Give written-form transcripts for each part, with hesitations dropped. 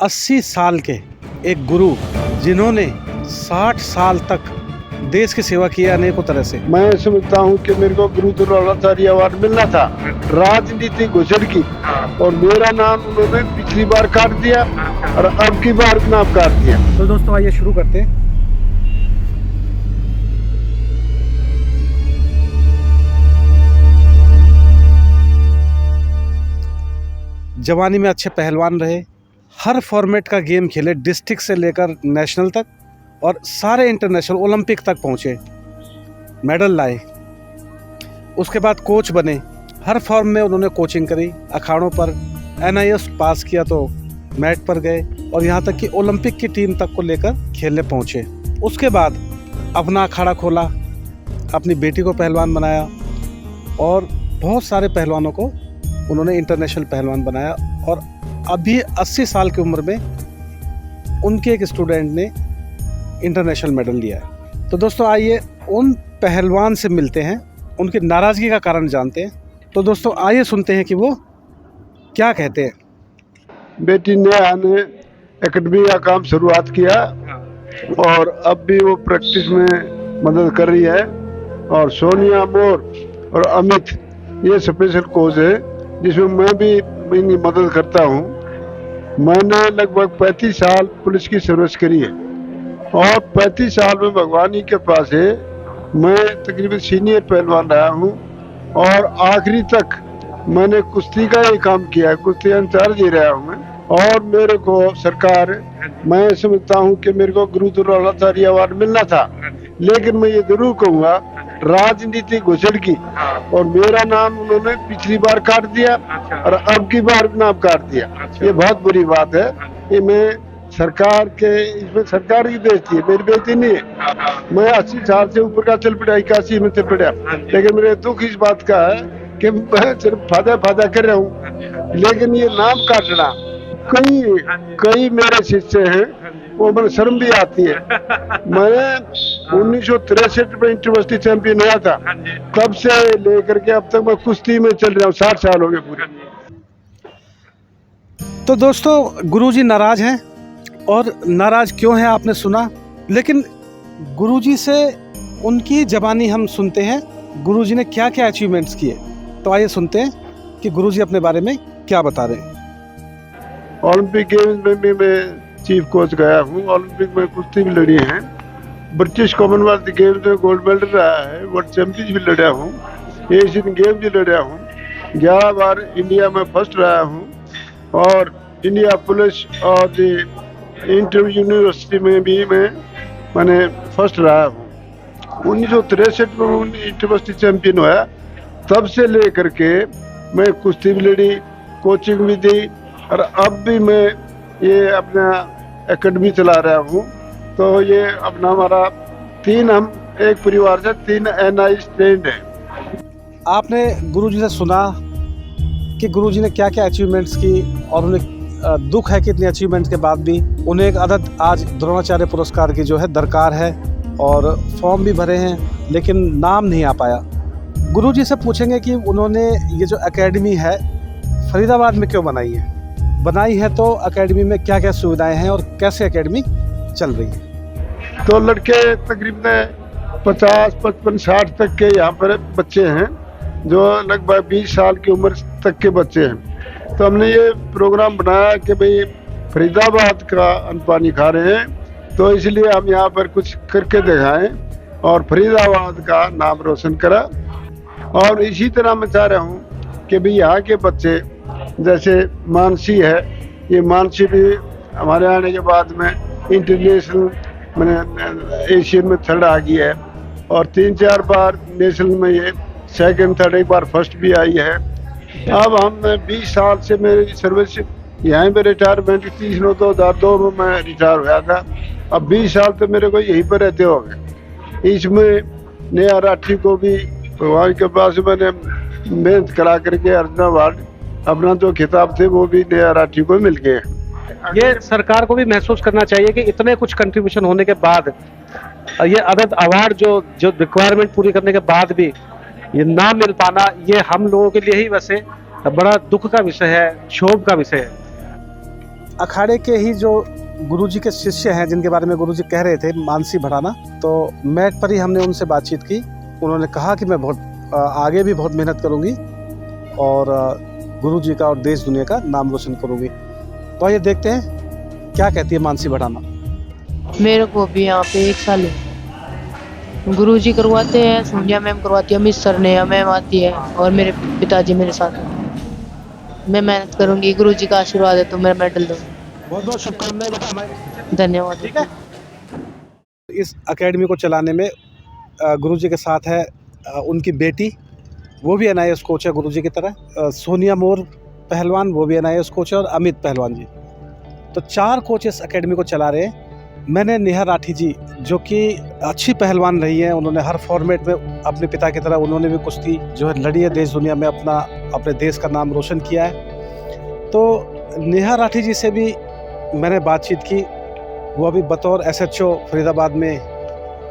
80 साल के एक गुरु जिन्होंने 60 साल तक देश की सेवा की है अनेकों तरह से। मैं समझता हूँ कि मेरे को गुरु द्रोणाचार्य अवार्ड मिलना था। राजनीति घुसड़ की और मेरा नाम उन्होंने पिछली बार काट दिया और अब की बार नाम काट दिया। तो दोस्तों आइए शुरू करते हैं। जवानी में अच्छे पहलवान रहे, हर फॉर्मेट का गेम खेले, डिस्ट्रिक्ट से लेकर नेशनल तक और सारे इंटरनेशनल ओलंपिक तक पहुँचे, मेडल लाए। उसके बाद कोच बने, हर फॉर्म में उन्होंने कोचिंग करी, अखाड़ों पर NIS पास किया तो मैट पर गए और यहाँ तक कि ओलंपिक की टीम तक को लेकर खेलने पहुँचे। उसके बाद अपना अखाड़ा खोला, अपनी बेटी को पहलवान बनाया और बहुत सारे पहलवानों को उन्होंने इंटरनेशनल पहलवान बनाया और अभी 80 साल की उम्र में उनके एक स्टूडेंट ने इंटरनेशनल मेडल लिया है। तो दोस्तों आइए उन पहलवान से मिलते हैं, उनकी नाराज़गी का कारण जानते हैं। तो दोस्तों आइए सुनते हैं कि वो क्या कहते हैं। बेटी ने आने एकेडमी का काम शुरुआत किया और अब भी वो प्रैक्टिस में मदद कर रही है। और सोनिया मोर और अमित ये स्पेशल कोच है जिसमें मैं भी इनकी मदद करता हूँ। मैंने लगभग 35 साल पुलिस की सर्विस करी है और 35 साल में भगवान ही के पास है मैं तकरीबन सीनियर पहलवान रहा हूँ और आखिरी तक मैंने कुश्ती का ही काम किया है, कुश्ती इंचार्ज ही रहा हूँ मैं। और मेरे को सरकार, मैं समझता हूँ कि मेरे को गुरु द्रोणाचार्य अवार्ड मिलना था, लेकिन मैं ये जरूर कहूँगा राजनीति घुसड़ की और मेरा नाम उन्होंने पिछली बार काट दिया और अब की बार नाम काट दिया। ये बहुत बुरी बात है। ये मैं सरकार के, इसमें सरकार की बेइज्जती है, मेरी बेइज्जती नहीं है। मैं 80 साल से ऊपर का चल पड़ा, 81 में चल पड़ा, लेकिन मेरे दुख इस बात का है कि मैं सिर्फ फायदा कर रहा हूँ। लेकिन ये नाम काटना, कई मेरे शिष्य हैं, वो मैंने शर्म भी आती है। मैं 1963 में यूनिवर्सिटी चैंपियन हुआ था, तब से लेकर के अब तक मैं कुश्ती में चल रहा हूँ। 60 साल हो गए पूरे। तो दोस्तों गुरुजी नाराज हैं और नाराज क्यों हैं आपने सुना, लेकिन गुरुजी से उनकी जबानी हम सुनते हैं गुरुजी ने क्या क्या अचीवमेंट्स किए। तो आइए सुनते हैं कि गुरुजी अपने बारे में क्या बता रहे हैं। ओलंपिक गेम्स में भी मैं चीफ कोच गया हूँ, ओलंपिक में कुश्ती भी लड़ी है, ब्रिटिश कॉमनवेल्थ गेम्स में गोल्ड मेडल रहा है, वर्ल्ड चैंपियन भी लड़ा हूँ, एशियन गेम भी लड़ा हूँ, 11 बार इंडिया में फर्स्ट रहा हूँ और इंडिया पुलिस और इंटर यूनिवर्सिटी में भी मैंने फर्स्ट रहा हूँ। 1963 में यूनिवर्सिटी चैंपियन हुआ, तब से लेकर के मैं कुश्ती भी लड़ी, कोचिंग भी दी और अब भी मैं ये अपना एकेडमी चला रहा हूँ। तो ये अपना हमारा हम एक परिवार से 3 NI स्टूडेंट है। आपने गुरुजी से सुना कि गुरुजी ने क्या क्या अचीवमेंट्स की और उन्हें दुख है कि इतने अचीवमेंट्स के बाद भी उन्हें एक अदद आज द्रोणाचार्य पुरस्कार की जो है दरकार है और फॉर्म भी भरे हैं लेकिन नाम नहीं आ पाया। गुरुजी से पूछेंगे कि उन्होंने ये जो एकेडमी है फरीदाबाद में क्यों बनाई है तो एकेडमी में क्या क्या सुविधाएं हैं और कैसे एकेडमी चल रही है। तो लड़के तकरीबन 50, 55, 60 तक के यहाँ पर बच्चे हैं जो लगभग 20 साल की उम्र तक के बच्चे हैं। तो हमने ये प्रोग्राम बनाया कि भाई फरीदाबाद का अन्न पानी खा रहे हैं तो इसलिए हम यहाँ पर कुछ करके दिखाएं और फरीदाबाद का नाम रोशन करा। और इसी तरह मैं चाह रहा हूँ कि भाई यहाँ के बच्चे जैसे मानसी है, ये मानसी भी हमारे आने के बाद में इंटरनेशनल मैंने एशियन में थर्ड आ गई है और 3-4 बार नेशनल में ये सेकंड थर्ड, एक बार फर्स्ट भी आई है। अब हम 20 साल से मेरी सर्विस यहाँ पे रिटायरमेंट 30/9/2002 में मैं रिटायर हुआ था। अब 20 साल तो मेरे को यहीं पर रहते हो गए। इसमें नया राठी को भी भगवान के पास मैंने मेहनत करा करके अर्जुन अवार्ड, अपना जो खिताब थे वो भी नया राठी को मिल गए। ये सरकार को भी महसूस करना चाहिए कि इतने कुछ कंट्रीब्यूशन होने के बाद ये अदद अवार्ड जो रिक्वायरमेंट पूरी करने के बाद भी ये ना मिल पाना, ये हम लोगों के लिए ही वैसे बड़ा दुख का विषय है, क्षोभ का विषय है। अखाड़े के ही जो गुरुजी के शिष्य हैं, जिनके बारे में गुरुजी कह रहे थे, मानसी भड़ाना, तो मैट पर ही हमने उनसे बातचीत की। उन्होंने कहा कि मैं बहुत आगे भी बहुत मेहनत करूंगी और गुरुजी का और देश दुनिया का नाम रोशन करूंगी। तो ये देखते हैं क्या कहती है मानसी भड़ाना। मेरे को भी यहाँ पे 1 साल है। गुरुजी करवाते हैं, सोनिया मैम करवाती है, अमित सर ने मैम आती है और मेरे पिताजी मेरे साथ हैं। मैं मेहनत करूंगी, गुरुजी का आशीर्वाद है तो मैं मेडल दूंगी। बहुत बहुत शुभकामनाएं बेटा हमारे। धन्यवाद। ठीक है। इस एकेडमी को चलाने में गुरुजी के साथ है उनकी बेटी, वो भी NIS कोच है गुरुजी की तरह, सोनिया मोर पहलवान, वो भी NIS कोच है, और अमित पहलवान जी। तो 4 कोच इस एकेडमी को चला रहे हैं। मैंने नेहा राठी जी, जो कि अच्छी पहलवान रही हैं, उन्होंने हर फॉर्मेट में अपने पिता की तरह उन्होंने भी कुश्ती जो है लड़ी है, देश दुनिया में अपने देश का नाम रोशन किया है। तो नेहा राठी जी से भी मैंने बातचीत की। वो अभी बतौर SHO फरीदाबाद में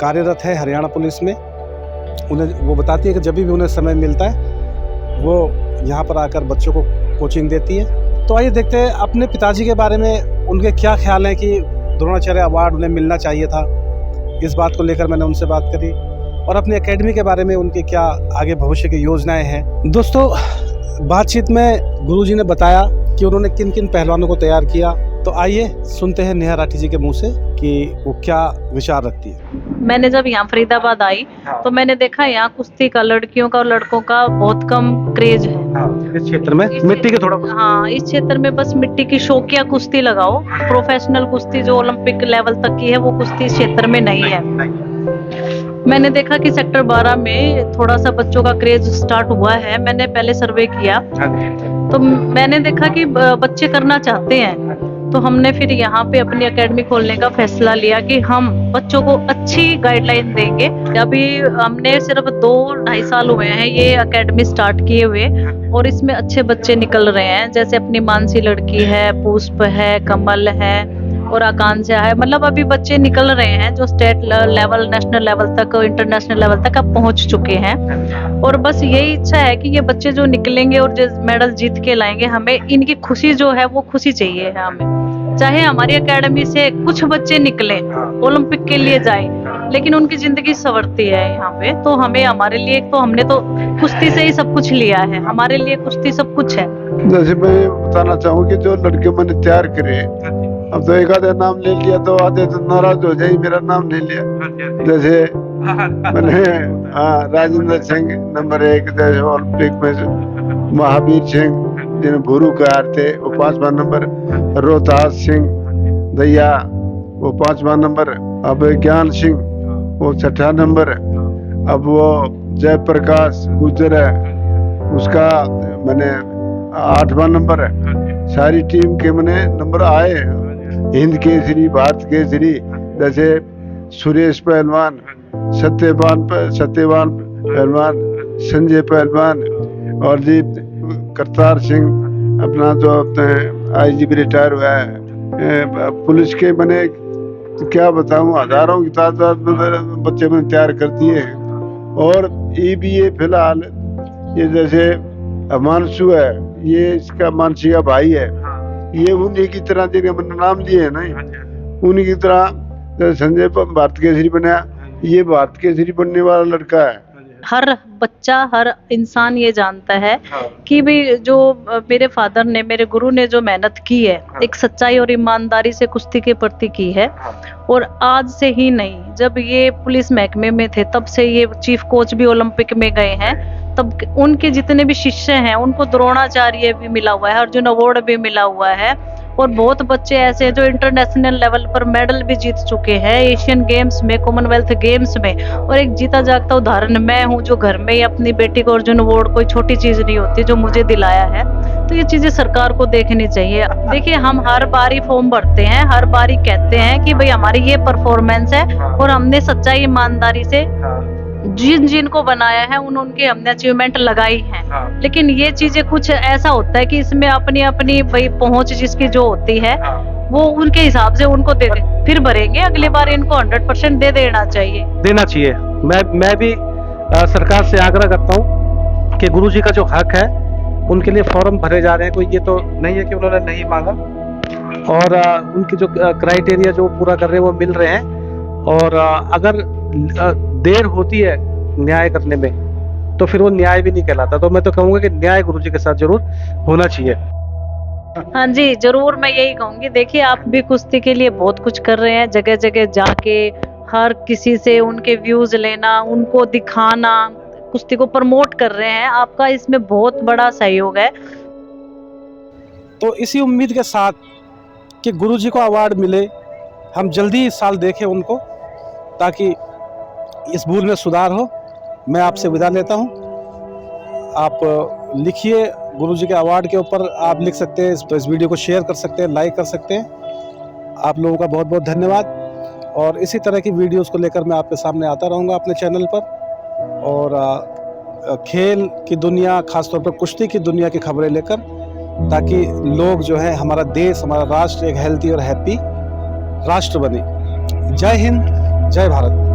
कार्यरत है, हरियाणा पुलिस में। वो बताती है कि जब भी उन्हें समय मिलता है वो यहाँ पर आकर बच्चों को कोचिंग देती है। तो आइए देखते हैं अपने पिताजी के बारे में उनके क्या ख्याल हैं कि द्रोणाचार्य अवार्ड उन्हें मिलना चाहिए था। इस बात को लेकर मैंने उनसे बात करी और अपनी एकेडमी के बारे में उनके क्या आगे भविष्य की योजनाएं हैं। दोस्तों, बातचीत में गुरुजी ने बताया कि उन्होंने किन किन पहलवानों को तैयार किया। तो आइए सुनते हैं नेहा राठी जी के मुंह से कि वो क्या विचार रखती है। मैंने जब यहाँ फरीदाबाद आई तो मैंने देखा यहाँ कुश्ती का लड़कियों का और लड़कों का बहुत कम क्रेज है। इस क्षेत्र में मिट्टी के थोड़ा, हाँ, इस क्षेत्र में बस मिट्टी की शौकिया कुश्ती लगाओ। प्रोफेशनल कुश्ती जो ओलंपिक लेवल तक की है वो कुश्ती इस क्षेत्र में नहीं है। मैंने देखा कि सेक्टर 12 में थोड़ा सा बच्चों का क्रेज स्टार्ट हुआ है। मैंने पहले सर्वे किया तो मैंने देखा कि बच्चे करना चाहते हैं। तो हमने फिर यहाँ पे अपनी एकेडमी खोलने का फैसला लिया कि हम बच्चों को अच्छी गाइडलाइन देंगे। अभी हमने सिर्फ 2-2.5 साल हुए हैं ये एकेडमी स्टार्ट किए हुए और इसमें अच्छे बच्चे निकल रहे हैं। जैसे अपनी मानसी लड़की है, पुष्प है, कमल है और आकांक्षा है। मतलब अभी बच्चे निकल रहे हैं जो स्टेट लेवल, नेशनल लेवल तक, इंटरनेशनल लेवल तक अब पहुंच चुके हैं। और बस यही इच्छा है कि ये बच्चे जो निकलेंगे और जो मेडल जीत के लाएंगे, हमें इनकी खुशी जो है वो खुशी चाहिए है हमें। चाहे हमारी एकेडमी से कुछ बच्चे निकले ओलंपिक के लिए जाए, लेकिन उनकी जिंदगी संवरती है यहाँ पे। तो हमें, हमारे लिए तो हमने तो कुश्ती से ही सब कुछ लिया है, हमारे लिए कुश्ती सब कुछ है। जैसे मैं बताना चाहूँ कि जो लड़के मैंने तैयार करे, अब तो एक आधे नाम ले लिया तो आधे तो नाराज हो जाए मेरा नाम नहीं लिया। जैसे मैंने राजेंद्र सिंह नंबर 1, जैसे ओलंपिक में महावीर सिंह जिन्हें भूरू कार थे वो 5वां नंबर, रोहतास सिंह दैया वो 5वां नंबर, अब ज्ञान सिंह वो 6ठा नंबर, अब वो जयप्रकाश गुजर है उसका मैंने 8वां नंबर है। सारी टीम के मैंने नंबर आए, हिंद केसरी, भारत केसरी, जैसे सुरेश पहलवान, सत्यवान पहलवान, संजय पहलवान और जी करतार सिंह अपना जो IGP रिटायर हुआ है। पुलिस के मैंने क्या बताऊं, हजारों की तादाद में बच्चे मैंने तैयार कर दिए हैं। और EBA फिलहाल ये जैसे मानसू है, ये इसका मानसी का भाई है, ये उन्हीं की तरह जिनके मैंने नाम लिए है ना, उन्हीं की तरह संजय भारत केसरी बना, ये भारत केसरी बनने वाला लड़का है। हर बच्चा, हर इंसान ये जानता है कि भाई जो मेरे फादर ने, मेरे गुरु ने जो मेहनत की है, एक सच्चाई और ईमानदारी से कुश्ती के प्रति की है। और आज से ही नहीं, जब ये पुलिस महकमे में थे तब से ये चीफ कोच भी ओलंपिक में गए हैं। तब उनके जितने भी शिष्य हैं उनको द्रोणाचार्य भी मिला हुआ है, अर्जुन अवार्ड भी मिला हुआ है। और बहुत बच्चे ऐसे हैं जो इंटरनेशनल लेवल पर मेडल भी जीत चुके हैं, एशियन गेम्स में, कॉमनवेल्थ गेम्स में। और एक जीता जागता उदाहरण मैं हूँ, जो घर में ही अपनी बेटी को अर्जुन अवार्ड कोई छोटी चीज नहीं होती, जो मुझे दिलाया है। तो ये चीजें सरकार को देखनी चाहिए। देखिए, हम हर बारी फॉर्म भरते हैं, हर बारी कहते हैं कि भाई हमारी ये परफॉर्मेंस है और हमने सच्चाई ईमानदारी से जिन को बनाया है उनके हमने अचीवमेंट लगाई है। लेकिन ये चीजें कुछ ऐसा होता है कि इसमें अपनी अपनी भाई पहुंच जिसकी जो होती है वो उनके हिसाब से उनको दे दे, फिर भरेंगे। अगली बार इनको 100% दे देना चाहिए। मैं भी सरकार से आग्रह करता हूँ कि गुरुजी का जो हक है उनके लिए फॉर्म भरे जा रहे हैं। कोई ये तो नहीं है कि उन्होंने नहीं मांगा, और उनकी जो क्राइटेरिया जो पूरा कर रहे हैं वो मिल रहे हैं। और अगर देर होती है न्याय करने में तो फिर वो न्याय भी नहीं कहलाता। तो मैं तो कहूँगा कि न्याय गुरुजी के साथ जरूर होना चाहिए। हाँ जी, जरूर मैं यही कहूंगी। देखिए, आप भी कुश्ती के लिए बहुत कुछ कर रहे हैं, जगह जगह जाके हर किसी से उनके व्यूज लेना, उनको दिखाना, कुश्ती को प्रमोट कर रहे हैं। आपका इसमें बहुत बड़ा सहयोग है। तो इसी उम्मीद के साथ कि गुरुजी को अवार्ड मिले, हम जल्दी इस साल देखें उनको, ताकि इस भूल में सुधार हो। मैं आपसे विदा लेता हूँ। आप लिखिए गुरुजी के अवार्ड के ऊपर, आप लिख सकते हैं, इस वीडियो को शेयर कर सकते हैं, लाइक कर सकते हैं। आप लोगों का बहुत बहुत धन्यवाद। और इसी तरह की वीडियोस को लेकर मैं आपके सामने आता रहूँगा अपने चैनल पर। और खेल की दुनिया, खासतौर पर कुश्ती की दुनिया की खबरें लेकर, ताकि लोग जो है, हमारा देश, हमारा राष्ट्र एक हेल्थी और हैप्पी राष्ट्र बने। जय हिंद, जय भारत।